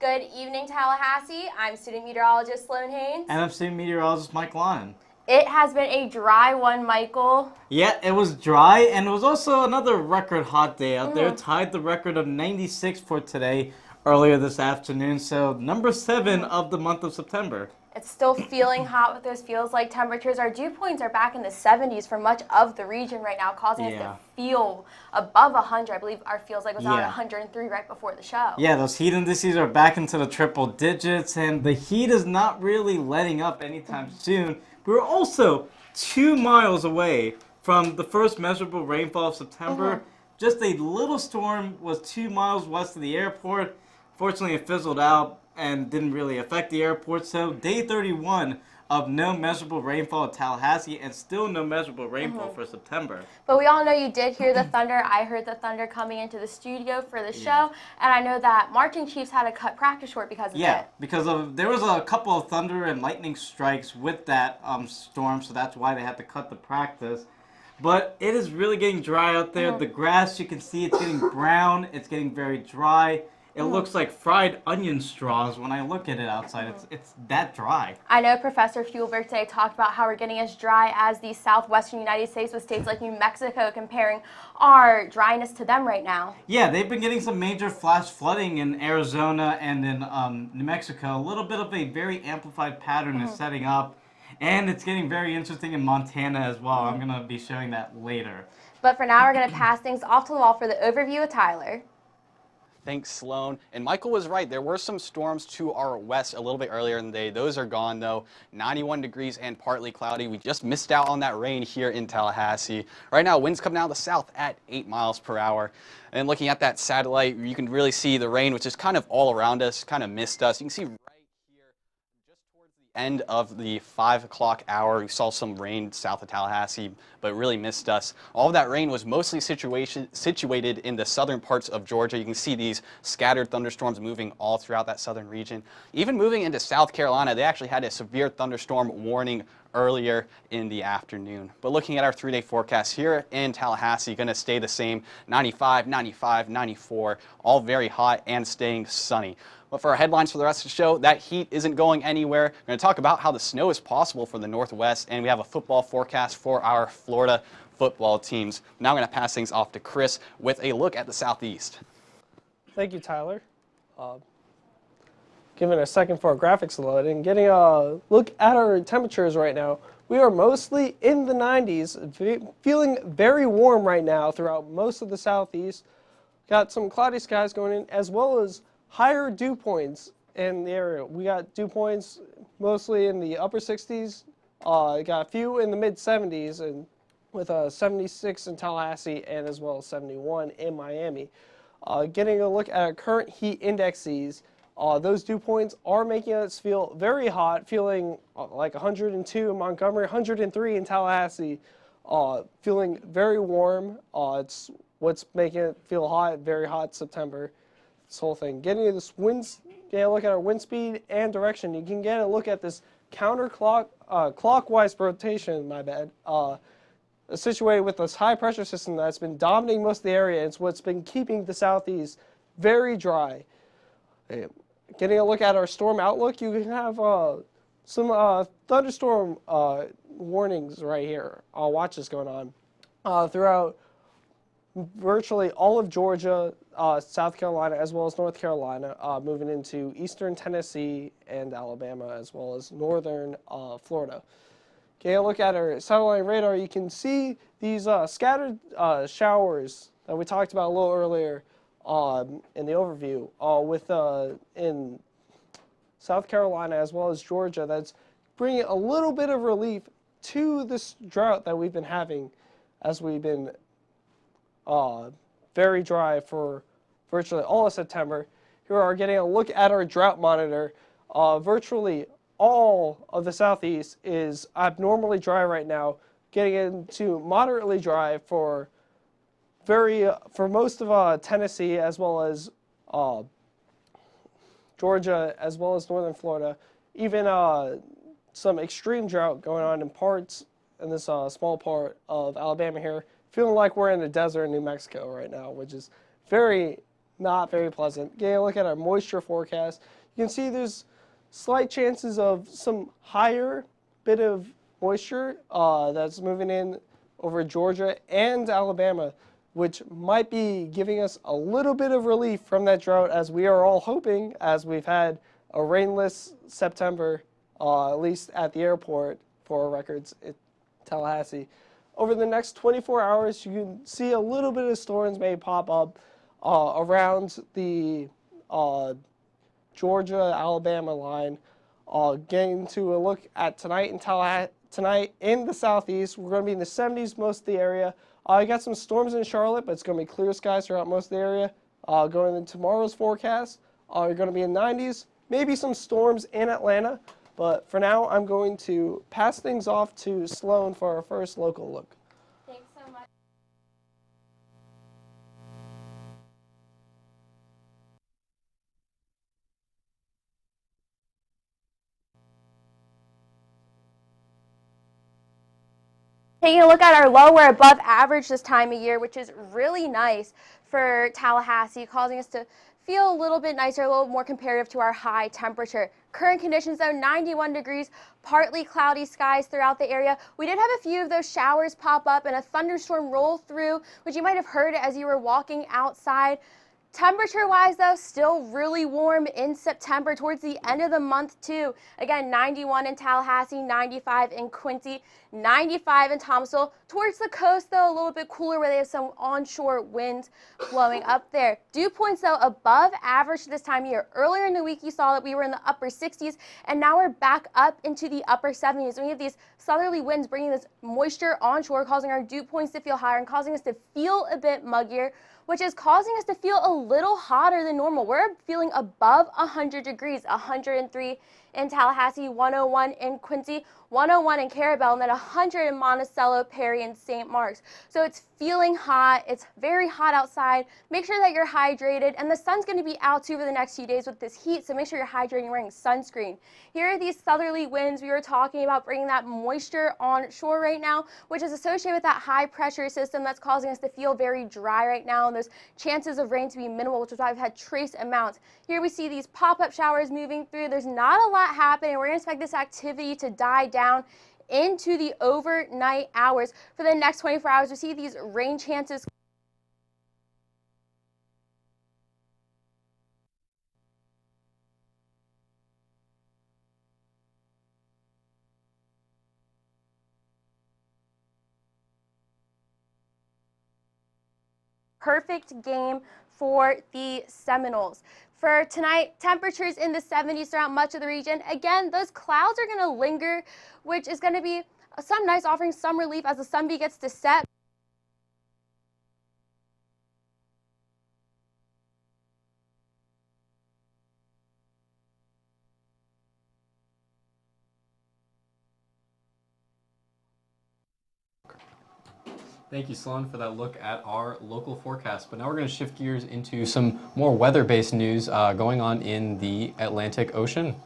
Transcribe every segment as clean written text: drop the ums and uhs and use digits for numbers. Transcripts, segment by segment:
Good evening, Tallahassee. I'm student meteorologist Sloan Haynes. And I'm student meteorologist Mike Lyon. It has been a dry one, Michael. Yeah, it was dry, and it was also another record hot day out there. Tied the record of 96 for today earlier this afternoon. So number 7 of the month of September. It's still feeling hot with those feels like temperatures. Our dew points are back in the 70s for much of the region right now, causing us to feel above 100. I believe our feels like was on 103 right before the show. Yeah, those heat indices are back into the triple digits, and the heat is not really letting up anytime soon. We're also 2 miles away from the first measurable rainfall of September. Just a little storm was 2 miles west of the airport. Fortunately, it fizzled out and didn't really affect the airport. So day 31 of no measurable rainfall at Tallahassee, and still no measurable rainfall for September. But we all know you did hear the thunder. I heard the thunder coming into the studio for the show, and I know that Marching Chiefs had to cut practice short because of it. Yeah, because there was a couple of thunder and lightning strikes with that storm, so that's why they had to cut the practice. But it is really getting dry out there. The grass, you can see it's getting brown. It's getting very dry. It looks like fried onion straws when I look at it outside. It's that dry. I know Professor Fuelberg today talked about how we're getting as dry as the southwestern United States with states like New Mexico, comparing our dryness to them right now. Yeah, they've been getting some major flash flooding in Arizona and in New Mexico. A little bit of a very amplified pattern is setting up, and it's getting very interesting in Montana as well. I'm going to be showing that later. But for now, we're going to pass things off to the wall for the overview with Tyler. Thanks, Sloan. And Michael was right. There were some storms to our west a little bit earlier in the day. Those are gone, though. 91 degrees and partly cloudy. We just missed out on that rain here in Tallahassee. Right now, winds coming out of the south at 8 miles per hour. And looking at that satellite, you can really see the rain, which is kind of all around us, kind of missed us. You can see right here, just towards the end of the 5 o'clock hour, we saw some rain south of Tallahassee, but really missed us. All of that rain was mostly situated in the southern parts of Georgia. You can see these scattered thunderstorms moving all throughout that southern region. Even moving into South Carolina, they actually had a severe thunderstorm warning earlier in the afternoon. But looking at our 3-day forecast here in Tallahassee, going to stay the same. 95, 95, 94, all very hot and staying sunny. But for our headlines for the rest of the show, that heat isn't going anywhere. We're going to talk about how the snow is possible for the Northwest, and we have a football forecast for our Florida football teams. Now I'm going to pass things off to Chris with a look at the Southeast. Thank you, Tyler. Giving a second for our graphics to load and getting a look at our temperatures right now. We are mostly in the 90s, feeling very warm right now throughout most of the Southeast. Got some cloudy skies going in, as well as higher dew points in the area. We got dew points mostly in the upper 60s. Got a few in the mid 70s, and with 76 in Tallahassee and as well as 71 in Miami. Getting a look at our current heat indexes. Those dew points are making us feel very hot, feeling like 102 in Montgomery, 103 in Tallahassee, feeling very warm. It's what's making it feel hot, very hot September. This whole thing. Getting a look at our wind speed and direction. You can get a look at this clockwise rotation, situated with this high pressure system that's been dominating most of the area. It's what's been keeping the Southeast very dry. Getting a look at our storm outlook, you can have some thunderstorm warnings right here, watches going on throughout virtually all of Georgia, South Carolina, as well as North Carolina, moving into eastern Tennessee and Alabama, as well as northern Florida. Getting a look at our satellite radar, you can see these scattered showers that we talked about a little earlier in the overview, in South Carolina as well as Georgia. That's bringing a little bit of relief to this drought that we've been having, as we've been very dry for virtually all of September. Here we are getting a look at our drought monitor. Virtually all of the Southeast is abnormally dry right now, getting into moderately dry for most of Tennessee, as well as Georgia, as well as northern Florida. Even some extreme drought going on in parts in this small part of Alabama here. Feeling like we're in the desert in New Mexico right now, which is very not very pleasant. Getting a look at our moisture forecast, you can see there's slight chances of some higher bit of moisture that's moving in over Georgia and Alabama, which might be giving us a little bit of relief from that drought, as we are all hoping, as we've had a rainless September, at least at the airport for our records in Tallahassee. Over the next 24 hours, you can see a little bit of storms may pop up around the Georgia-Alabama line. Getting to a look at tonight in tonight in the southeast, we're going to be in the 70s most of the area. I got some storms in Charlotte, but it's going to be clear skies throughout most of the area. Going into tomorrow's forecast, you're going to be in 90s, maybe some storms in Atlanta. But for now, I'm going to pass things off to Sloan for our first local look. Thanks so much. Taking a look at our low, we're above average this time of year, which is really nice for Tallahassee, causing us to feel a little bit nicer, a little more comparative to our high temperature. Current conditions though, 91 degrees, partly cloudy skies throughout the area. We did have a few of those showers pop up and a thunderstorm roll through, which you might have heard as you were walking outside. Temperature-wise, though, still really warm in September, towards the end of the month, too. Again, 91 in Tallahassee, 95 in Quincy, 95 in Thomasville. Towards the coast, though, a little bit cooler where they have some onshore winds blowing up there. Dew points, though, above average this time of year. Earlier in the week, you saw that we were in the upper 60s, and now we're back up into the upper 70s. And we have these southerly winds bringing this moisture onshore, causing our dew points to feel higher and causing us to feel a bit muggier, which is causing us to feel a little hotter than normal. We're feeling above 100 degrees, 103 in Tallahassee, 101 in Quincy, 101 in Carabel, and then 100 in Monticello, Perry, and St. Mark's. So it's feeling hot. It's very hot outside. Make sure that you're hydrated, and the sun's going to be out too for the next few days with this heat, so make sure you're hydrating and wearing sunscreen. Here are these southerly winds we were talking about, bringing that moisture on shore right now, which is associated with that high pressure system that's causing us to feel very dry right now, and those chances of rain to be minimal, which is why I've had trace amounts. Here we see these pop-up showers moving through. There's not a lot happening. We're going to expect this activity to die down into the overnight hours. For the next 24 hours, we see these rain chances perfect game for the Seminoles. For tonight, temperatures in the 70s throughout much of the region. Again, those clouds are going to linger, which is going to be some nice, offering some relief as the sun begins to set. Thank you, Sloan, for that look at our local forecast. But now we're going to shift gears into some more weather-based news going on in the Atlantic Ocean.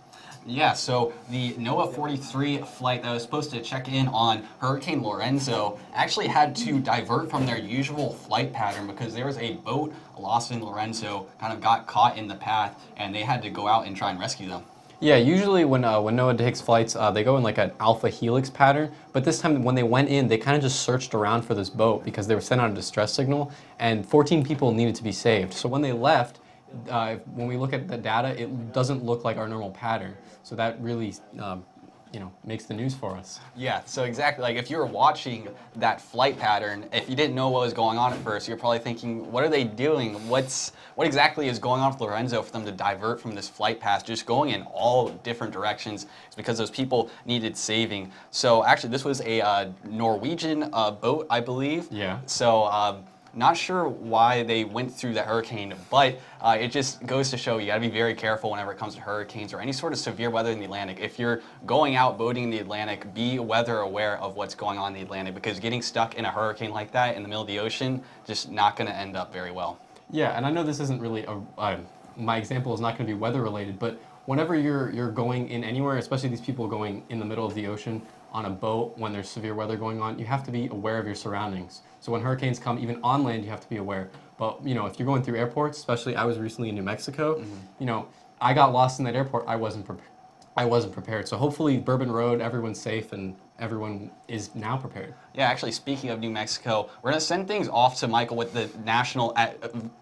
Yeah, so the NOAA 43 flight that was supposed to check in on Hurricane Lorenzo actually had to divert from their usual flight pattern because there was a boat lost in Lorenzo, kind of got caught in the path, and they had to go out and try and rescue them. Yeah, usually when NOAA takes flights, they go in like an alpha helix pattern. But this time when they went in, they kind of just searched around for this boat because they were sent out a distress signal, and 14 people needed to be saved. So when they left, when we look at the data, it doesn't look like our normal pattern. So that really, makes the news for us. Yeah, so exactly, like if you were watching that flight pattern, if you didn't know what was going on at first, you're probably thinking, what are they doing? What exactly is going on with Lorenzo for them to divert from this flight path, just going in all different directions? It's because those people needed saving. So actually, this was a Norwegian boat, I believe. Yeah. So not sure why they went through the hurricane, but it just goes to show you got to be very careful whenever it comes to hurricanes or any sort of severe weather in the Atlantic. If you're going out boating in the Atlantic, be weather aware of what's going on in the Atlantic, because getting stuck in a hurricane like that in the middle of the ocean, just not going to end up very well. Yeah, and I know this isn't really my example is not going to be weather related, but whenever you're going in anywhere, especially these people going in the middle of the ocean on a boat when there's severe weather going on, you have to be aware of your surroundings. So when hurricanes come, even on land, you have to be aware. But if you're going through airports, especially I was recently in New Mexico, I got lost in that airport. I wasn't prepared. So hopefully Bourbon Road, everyone's safe and everyone is now prepared. Yeah, actually, speaking of New Mexico, we're going to send things off to Michael with the national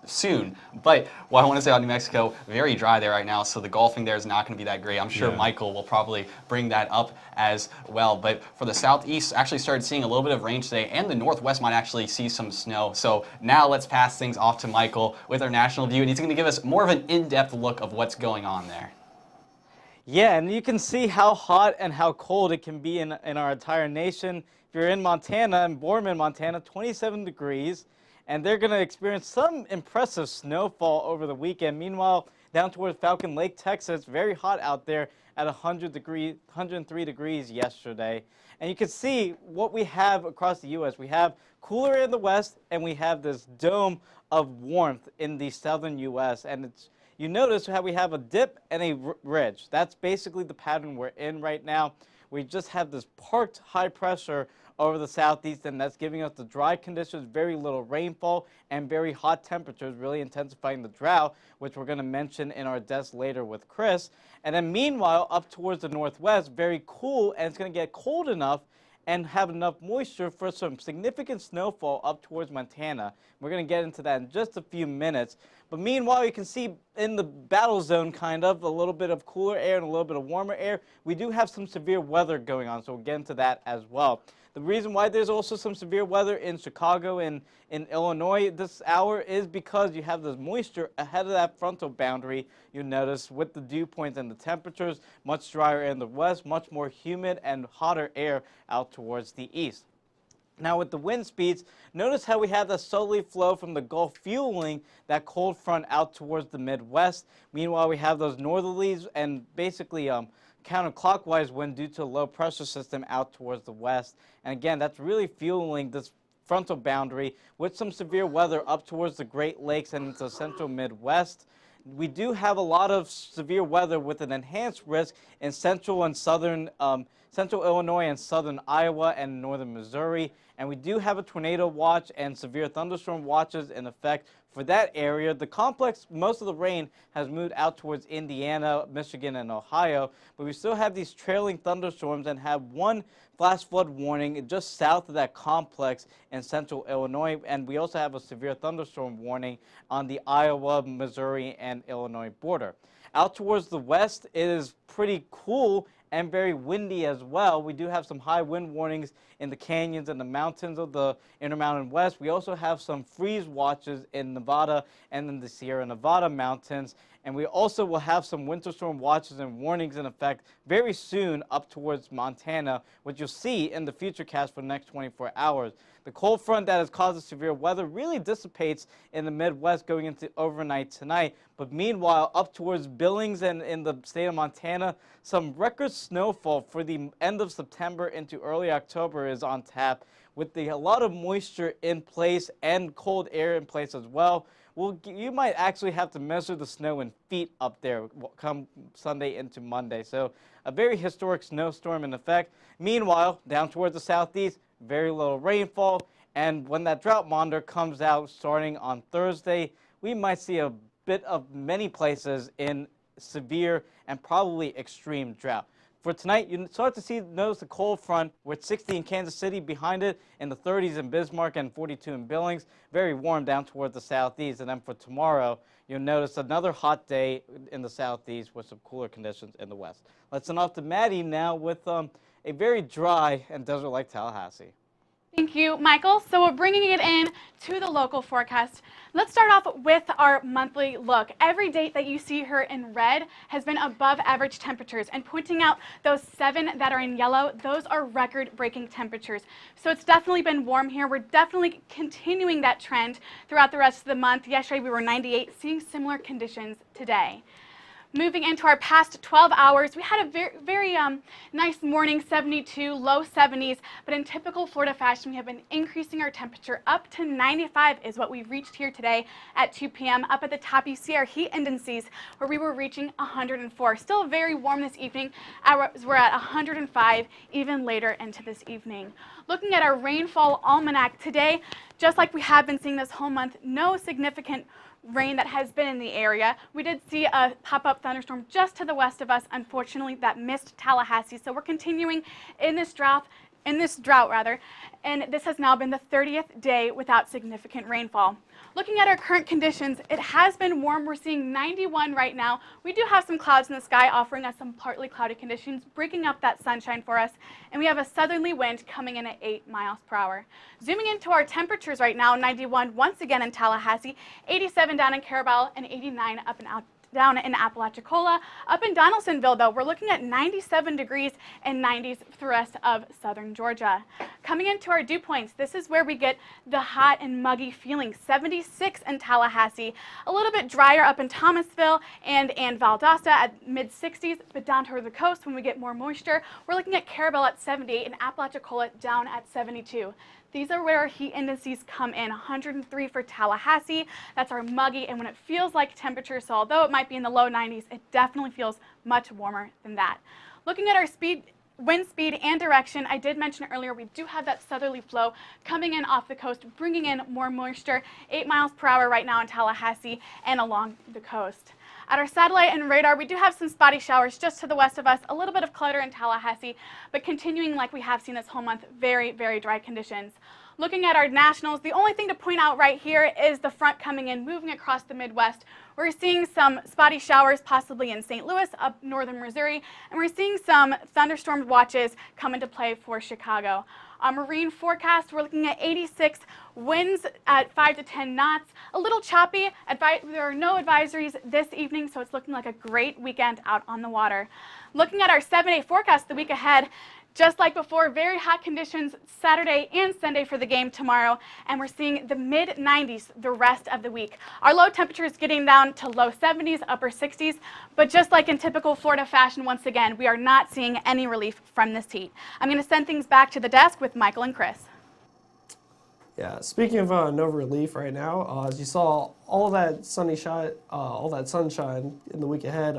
soon. But what I want to say about New Mexico, very dry there right now, so the golfing there is not going to be that great. I'm sure Michael will probably bring that up as well. But for the southeast, actually started seeing a little bit of rain today, and the northwest might actually see some snow. So now let's pass things off to Michael with our national view, and he's going to give us more of an in-depth look of what's going on there. Yeah, and you can see how hot and how cold it can be in our entire nation. If you're in Montana, in Boardman, Montana, 27 degrees, and they're going to experience some impressive snowfall over the weekend. Meanwhile, down towards Falcon Lake, Texas, very hot out there at 103 degrees yesterday. And you can see what we have across the U.S. We have cooler in the west, and we have this dome of warmth in the southern U.S., and you notice how we have a dip and a ridge. That's basically the pattern we're in right now. We just have this parked high pressure over the southeast, and that's giving us the dry conditions, very little rainfall, and very hot temperatures, really intensifying the drought, which we're going to mention in our desk later with Chris. And then meanwhile, up towards the northwest, very cool, and it's going to get cold enough and have enough moisture for some significant snowfall up towards Montana. We're going to get into that in just a few minutes. But meanwhile, you can see in the battle zone kind of a little bit of cooler air and a little bit of warmer air. We do have some severe weather going on, so we'll get into that as well. The reason why there's also some severe weather in Chicago and in Illinois this hour is because you have this moisture ahead of that frontal boundary. You notice with the dew points and the temperatures, much drier in the west, much more humid and hotter air out towards the east. Now with the wind speeds, notice how we have the southerly flow from the Gulf fueling that cold front out towards the Midwest. Meanwhile, we have those northerlies and basically counterclockwise wind due to a low pressure system out towards the west. And again, that's really fueling this frontal boundary with some severe weather up towards the Great Lakes and into the central Midwest. We do have a lot of severe weather with an enhanced risk in central and southern central Illinois and southern Iowa and northern Missouri. And we do have a tornado watch and severe thunderstorm watches in effect for that area. The complex, most of the rain has moved out towards Indiana, Michigan, and Ohio, but we still have these trailing thunderstorms and have one flash flood warning just south of that complex in central Illinois, and we also have a severe thunderstorm warning on the Iowa, Missouri, and Illinois border. Out towards the west, it is pretty cool and very windy as well. We do have some high wind warnings in the canyons and the mountains of the Intermountain West. We also have some freeze watches in Nevada and in the Sierra Nevada mountains. And we also will have some winter storm watches and warnings in effect very soon up towards Montana, which you'll see in the futurecast for the next 24 hours. The cold front that has caused the severe weather really dissipates in the Midwest going into overnight tonight. But meanwhile, up towards Billings and in the state of Montana, some record snowfall for the end of September into early October is on tap, with a lot of moisture in place and cold air in place as well. You might actually have to measure the snow in feet up there come Sunday into Monday. So a very historic snowstorm in effect. Meanwhile, down towards the southeast, very little rainfall. And when that drought monitor comes out starting on Thursday, we might see a bit of many places in severe and probably extreme drought. For tonight, you start to notice the cold front with 60 in Kansas City behind it, in the 30s in Bismarck and 42 in Billings. Very warm down towards the southeast. And then for tomorrow, you'll notice another hot day in the southeast with some cooler conditions in the west. Let's send off to Maddie now with a very dry and desert-like Tallahassee. Thank you, Michael. So we're bringing it in to the local forecast. Let's start off with our monthly look. Every date that you see here in red has been above average temperatures, and pointing out those 7 that are in yellow, those are record-breaking temperatures. So it's definitely been warm here. We're definitely continuing that trend throughout the rest of the month. Yesterday we were 98, seeing similar conditions today. Moving into our past 12 hours, we had a very nice morning, 72, low 70s, but in typical Florida fashion, we have been increasing our temperature up to 95 is what we reached here today at 2 p.m. Up at the top, you see our heat indices where we were reaching 104. Still very warm this evening, as we're at 105 even later into this evening. Looking at our rainfall almanac today, just like we have been seeing this whole month, no significant rain that has been in the area. We did see a pop-up thunderstorm just to the west of us, unfortunately, that missed Tallahassee. So we're continuing in this drought, and this has now been the 30th day without significant rainfall. Looking at our current conditions, it has been warm. We're seeing 91 right now. We do have some clouds in the sky offering us some partly cloudy conditions, breaking up that sunshine for us, and we have a southerly wind coming in at 8 miles per hour. Zooming into our temperatures right now, 91 once again in Tallahassee, 87 down in Carabel, and 89 down in Apalachicola. Up in Donaldsonville, though, we're looking at 97 degrees and 90s for the rest of southern Georgia. Coming into our dew points, this is where we get the hot and muggy feeling. 76 in Tallahassee, a little bit drier up in Thomasville and Valdosta at mid-60s, but down toward the coast when we get more moisture, we're looking at Carabel at 78 and Apalachicola down at 72. These are where our heat indices come in. 103 for Tallahassee. That's our muggy, and when it feels like temperature, so although it might be in the low 90s, it definitely feels much warmer than that. Looking at our wind speed and direction, I did mention earlier we do have that southerly flow coming in off the coast, bringing in more moisture, 8 miles per hour right now in Tallahassee and along the coast. At our satellite and radar, we do have some spotty showers just to the west of us, a little bit of clutter in Tallahassee, but continuing like we have seen this whole month, very, very dry conditions. Looking at our nationals, the only thing to point out right here is the front coming in, moving across the Midwest. We're seeing some spotty showers possibly in St. Louis, up northern Missouri, and we're seeing some thunderstorm watches come into play for Chicago. Our marine forecast, we're looking at 86 winds at 5 to 10 knots, a little choppy. There are no advisories this evening, so it's looking like a great weekend out on the water. Looking at our 7-day forecast the week ahead, just like before, very hot conditions Saturday and Sunday for the game tomorrow, and we're seeing the mid-90s the rest of the week. Our low temperature is getting down to low 70s, upper 60s, but just like in typical Florida fashion, once again, we are not seeing any relief from this heat. I'm going to send things back to the desk with Michael and Chris. Yeah, speaking of no relief right now, as you saw, all that sunshine in the week ahead.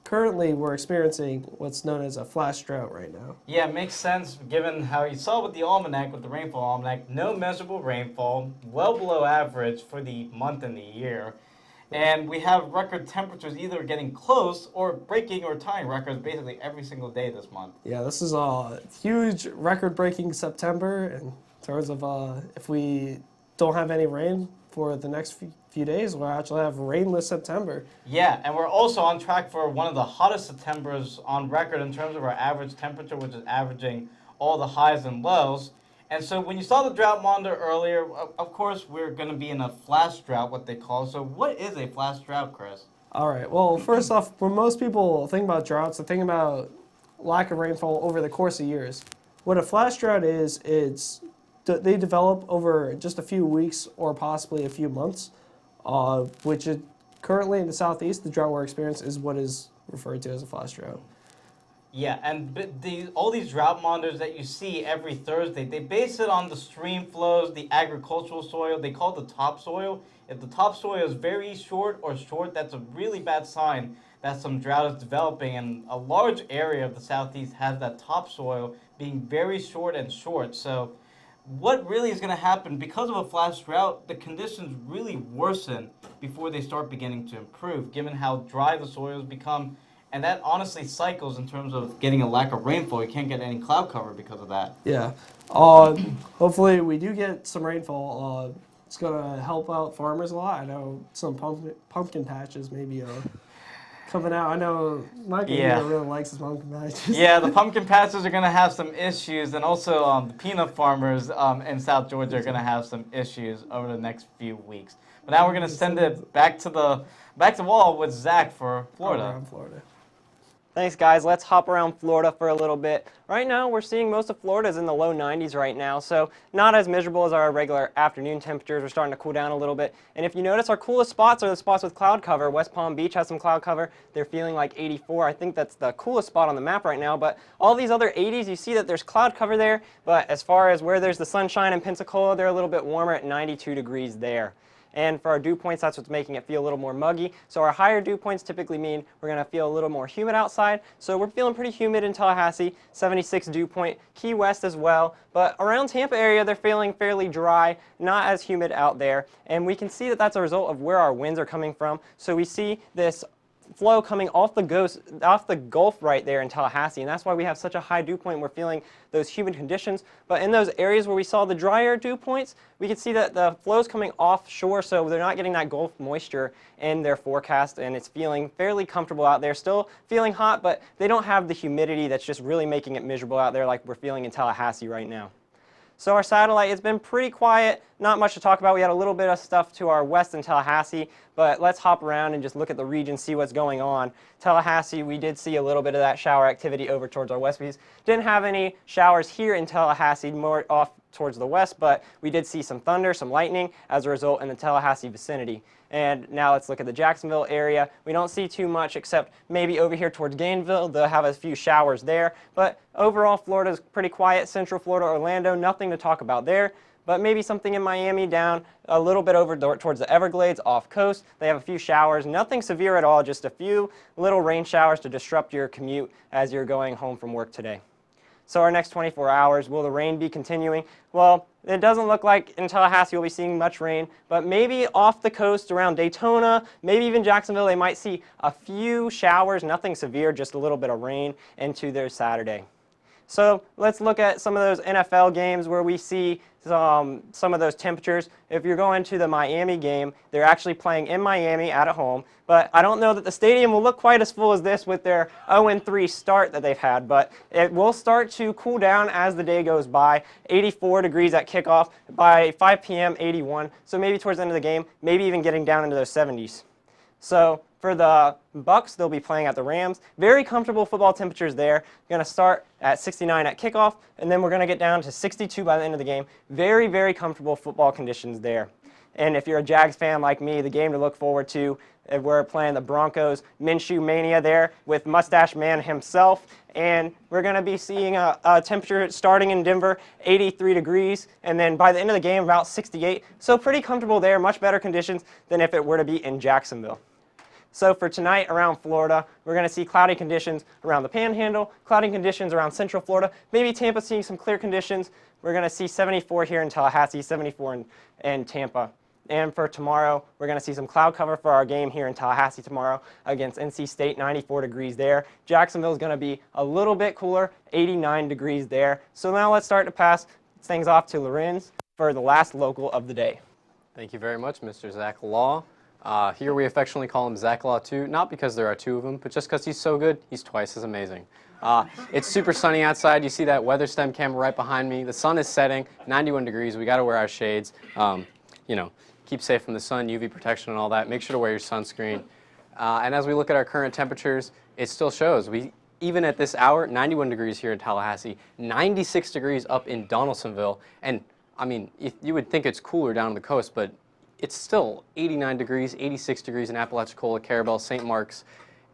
Currently, we're experiencing what's known as a flash drought right now. Yeah, it makes sense given how you saw with the almanac, with the rainfall almanac, no measurable rainfall, well below average for the month and the year. And we have record temperatures either getting close or breaking or tying records basically every single day this month. Yeah, this is a huge record-breaking September in terms of if we don't have any rain for the next few days, we'll actually have rainless September. Yeah, and we're also on track for one of the hottest Septembers on record in terms of our average temperature, which is averaging all the highs and lows. And so when you saw the drought monitor earlier, of course, we're going to be in a flash drought, what they call. So what is a flash drought, Chris? All right, well, first off, when most people think about droughts, they think about lack of rainfall over the course of years. What a flash drought is, they develop over just a few weeks or possibly a few months, which is currently in the southeast, the drought we're experiencing is what is referred to as a flash drought. Yeah, and all these drought monitors that you see every Thursday, they base it on the stream flows, the agricultural soil. They call it the topsoil. If the topsoil is very short or short, that's a really bad sign that some drought is developing. And a large area of the southeast has that topsoil being very short and short. So what really is going to happen because of a flash drought, the conditions really worsen before they start beginning to improve, given how dry the soils become. And that honestly cycles in terms of getting a lack of rainfall. You can't get any cloud cover because of that. Yeah. Hopefully we do get some rainfall. It's going to help out farmers a lot. I know some pumpkin patches maybe coming out. I know Michael really likes his pumpkin patches. Yeah, the pumpkin patches are going to have some issues, and also the peanut farmers in South Georgia are going to have some issues over the next few weeks. But now we're going to send it back to the wall with Zach for Florida. Around Florida. Thanks, guys. Let's hop around Florida for a little bit. Right now, we're seeing most of Florida is in the low 90s right now, so not as miserable as our regular afternoon temperatures. We're starting to cool down a little bit. And if you notice, our coolest spots are the spots with cloud cover. West Palm Beach has some cloud cover. They're feeling like 84. I think that's the coolest spot on the map right now. But all these other 80s, you see that there's cloud cover there. But as far as where there's the sunshine in Pensacola, they're a little bit warmer at 92 degrees there. And for our dew points, that's what's making it feel a little more muggy. So our higher dew points typically mean we're going to feel a little more humid outside. So we're feeling pretty humid in Tallahassee, 76 dew point, Key West as well. But around Tampa area, they're feeling fairly dry, not as humid out there. And we can see that that's a result of where our winds are coming from. So we see this flow coming off the Gulf right there in Tallahassee, and that's why we have such a high dew point. We're feeling those humid conditions, but in those areas where we saw the drier dew points, we can see that the flow's coming offshore, so they're not getting that Gulf moisture in their forecast, and it's feeling fairly comfortable out there. Still feeling hot, but they don't have the humidity that's just really making it miserable out there like we're feeling in Tallahassee right now. So our satellite has been pretty quiet, not much to talk about. We had a little bit of stuff to our west in Tallahassee, but let's hop around and just look at the region, see what's going on. Tallahassee, we did see a little bit of that shower activity over towards our west. We didn't have any showers here in Tallahassee, more off towards the west, but we did see some thunder, some lightning as a result in the Tallahassee vicinity. And now let's look at the Jacksonville area. We don't see too much except maybe over here towards Gainesville. They'll have a few showers there. But overall, Florida's pretty quiet. Central Florida, Orlando, nothing to talk about there. But maybe something in Miami down a little bit over towards the Everglades off coast. They have a few showers, nothing severe at all, just a few little rain showers to disrupt your commute as you're going home from work today. So our next 24 hours, will the rain be continuing? Well, it doesn't look like in Tallahassee we'll be seeing much rain, but maybe off the coast around Daytona, maybe even Jacksonville, they might see a few showers, nothing severe, just a little bit of rain into their Saturday. So let's look at some of those NFL games where we see some of those temperatures. If you're going to the Miami game, they're actually playing in Miami at home, but I don't know that the stadium will look quite as full as this with their 0-3 start that they've had, but it will start to cool down as the day goes by. 84 degrees at kickoff, by 5 p.m. 81, so maybe towards the end of the game, maybe even getting down into those 70s. So for the Bucks, they'll be playing at the Rams. Very comfortable football temperatures there. Going to start at 69 at kickoff, and then we're going to get down to 62 by the end of the game. Very, very comfortable football conditions there. And if you're a Jags fan like me, the game to look forward to, we're playing the Broncos Minshew Mania there with Mustache Man himself. And we're going to be seeing a temperature starting in Denver, 83 degrees, and then by the end of the game, about 68. So pretty comfortable there, much better conditions than if it were to be in Jacksonville. So for tonight around Florida, we're going to see cloudy conditions around the Panhandle, cloudy conditions around Central Florida, maybe Tampa seeing some clear conditions. We're going to see 74 here in Tallahassee, 74 in Tampa. And for tomorrow, we're going to see some cloud cover for our game here in Tallahassee tomorrow against NC State, 94 degrees there. Jacksonville is going to be a little bit cooler, 89 degrees there. So now let's start to pass things off to Lorenz for the last local of the day. Thank you very much, Mr. Zach Law. Here we affectionately call him Zach Law 2, not because there are two of him, but just because he's so good, he's twice as amazing. It's super sunny outside. You see that weather stem camera right behind me. The sun is setting, 91 degrees. We got to wear our shades. You know, keep safe from the sun, UV protection and all that. Make sure to wear your sunscreen. And as we look at our current temperatures, it still shows. Even at this hour, 91 degrees here in Tallahassee, 96 degrees up in Donaldsonville. And, I mean, you would think it's cooler down on the coast, but it's still 89 degrees, 86 degrees in Apalachicola, Carabel, St. Mark's.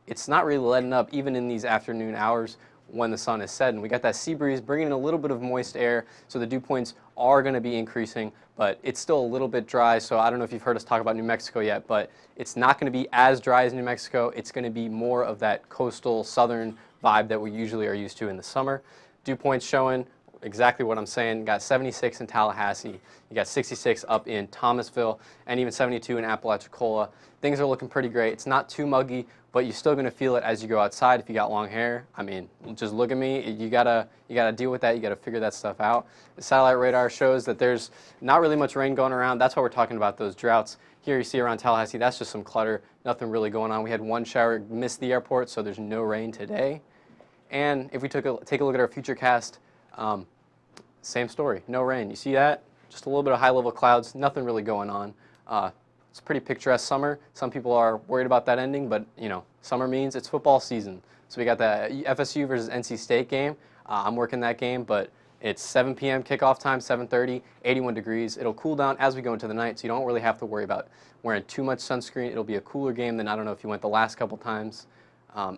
It's not really letting up even in these afternoon hours when the sun is setting. We got that sea breeze bringing in a little bit of moist air, so the dew points are going to be increasing, but it's still a little bit dry. So I don't know if you've heard us talk about New Mexico yet, but it's not going to be as dry as New Mexico. It's going to be more of that coastal southern vibe that we usually are used to in the summer. Dew points showing exactly what I'm saying. You got 76 in Tallahassee, you got 66 up in Thomasville, and even 72 in Apalachicola. Things are looking pretty great. It's not too muggy, but you're still going to feel it as you go outside if you got long hair. I mean, just look at me. You gotta deal with that. You gotta figure that stuff out. The satellite radar shows that there's not really much rain going around. That's why we're talking about those droughts. Here you see around Tallahassee, that's just some clutter. Nothing really going on. We had one shower miss the airport, so there's no rain today. And if we take a look at our futurecast, same story, no rain. You see that? Just a little bit of high-level clouds, nothing really going on. It's a pretty picturesque summer. Some people are worried about that ending, but you know, summer means it's football season. So we got the FSU versus NC State game. I'm working that game, but it's 7 p.m. kickoff time, 7:30, 81 degrees. It'll cool down as we go into the night, so you don't really have to worry about wearing too much sunscreen. It'll be a cooler game than I don't know if you went the last couple times.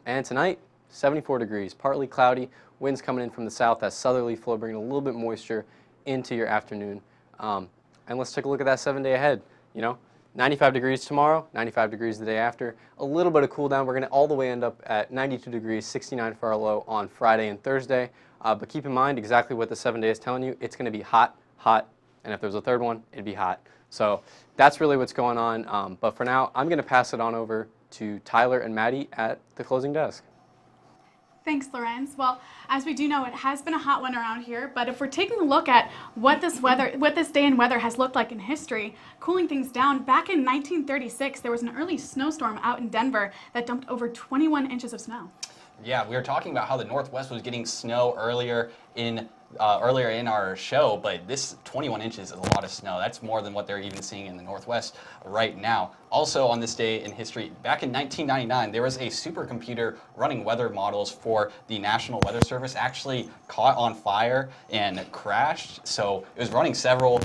And tonight, 74 degrees, partly cloudy, winds coming in from the south, that southerly flow bringing a little bit moisture into your afternoon. And let's take a look at that 7-day ahead. 95 degrees tomorrow, 95 degrees the day after, a little bit of cool down. We're going to all the way end up at 92 degrees, 69 for our low on Friday and Thursday. But keep in mind exactly what the 7 day is telling you. It's going to be hot, hot, and if there's a third one, it'd be hot. So that's really what's going on. But for now, I'm going to pass it on over to Tyler and Maddie at the closing desk. Thanks, Lorenz. Well, as we do know, it has been a hot one around here, but if we're taking a look at what this day in weather has looked like in history, cooling things down, back in 1936, there was an early snowstorm out in Denver that dumped over 21 inches of snow. Yeah, we were talking about how the Northwest was getting snow earlier in our show, but this 21 inches is a lot of snow. That's more than what they're even seeing in the Northwest right now. Also on this day in history, back in 1999, there was a supercomputer running weather models for the National Weather Service actually caught on fire and crashed. So it was running several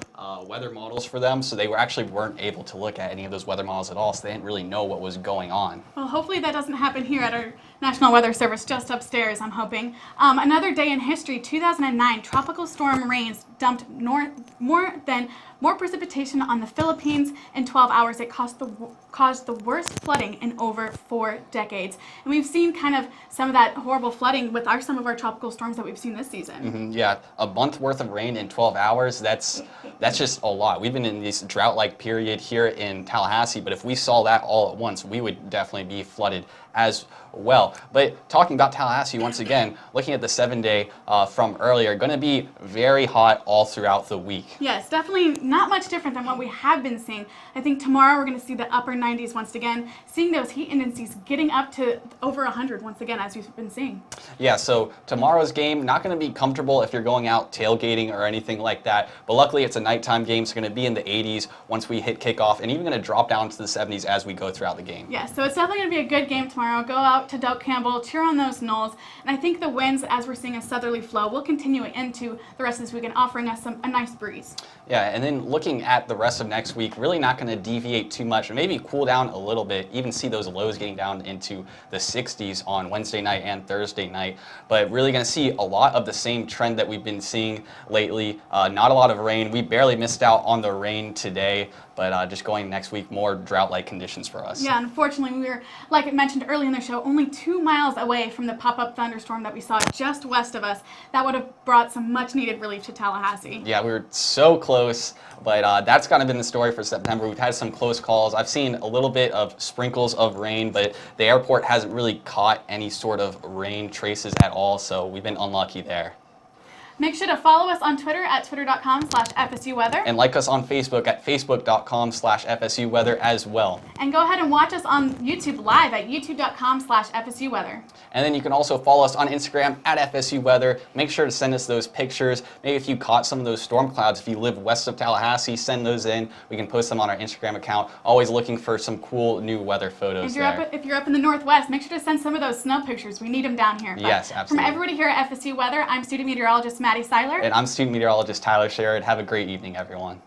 weather models for them, so they weren't able to look at any of those weather models at all, so they didn't really know what was going on. Well, hopefully that doesn't happen here at our National Weather Service just upstairs, I'm hoping. Another day in history, 2009, tropical storm rains dumped more precipitation on the Philippines in 12 hours. It caused the worst flooding in over 4 decades. And we've seen kind of some of that horrible flooding with some of our tropical storms that we've seen this season. Yeah, a month worth of rain in 12 hours, that's just a lot. We've been in this drought-like period here in Tallahassee, but if we saw that all at once, we would definitely be flooded as well. But talking about Tallahassee once again, looking at the 7-day from earlier, going to be very hot all throughout the week. Yes, definitely not much different than what we have been seeing. I think tomorrow we're going to see the upper 90s once again, seeing those heat indices getting up to over 100 once again, as we've been seeing. Yeah, so tomorrow's game, not going to be comfortable if you're going out tailgating or anything like that, but luckily it's a nighttime game, so going to be in the 80s once we hit kickoff, and even going to drop down to the 70s as we go throughout the game. Yeah, so it's definitely going to be a good game tomorrow. Go out to Doak Campbell, cheer on those Knolls, and I think the winds, as we're seeing a southerly flow, will continue into the rest of this weekend, offering us a nice breeze. Yeah, and then looking at the rest of next week, really not going to deviate too much, maybe cool down a little bit, even see those lows getting down into the 60s on Wednesday night and Thursday night, but really going to see a lot of the same trend that we've been seeing lately. Not a lot of rain. We barely missed out on the rain today, but just going next week, more drought-like conditions for us. Yeah, unfortunately, we were, like I mentioned earlier in the show, only 2 miles away from the pop-up thunderstorm that we saw just west of us. That would have brought some much-needed relief to Tallahassee. Yeah, we were so close, but that's kind of been the story for September. We've had some close calls. I've seen a little bit of sprinkles of rain, but the airport hasn't really caught any sort of rain traces at all, so we've been unlucky there. Make sure to follow us on Twitter at twitter.com/FSUweather. And like us on Facebook at facebook.com/FSUweather as well. And go ahead and watch us on YouTube live at youtube.com/FSUweather. And then you can also follow us on Instagram at FSU Weather. Make sure to send us those pictures. Maybe if you caught some of those storm clouds, if you live west of Tallahassee, send those in. We can post them on our Instagram account. Always looking for some cool new weather photos If you're up in the Northwest, make sure to send some of those snow pictures. We need them down here. Yes, absolutely. From everybody here at FSU Weather, I'm student meteorologist Maddie Seiler. And I'm student meteorologist Tyler Sherrod. Have a great evening, everyone.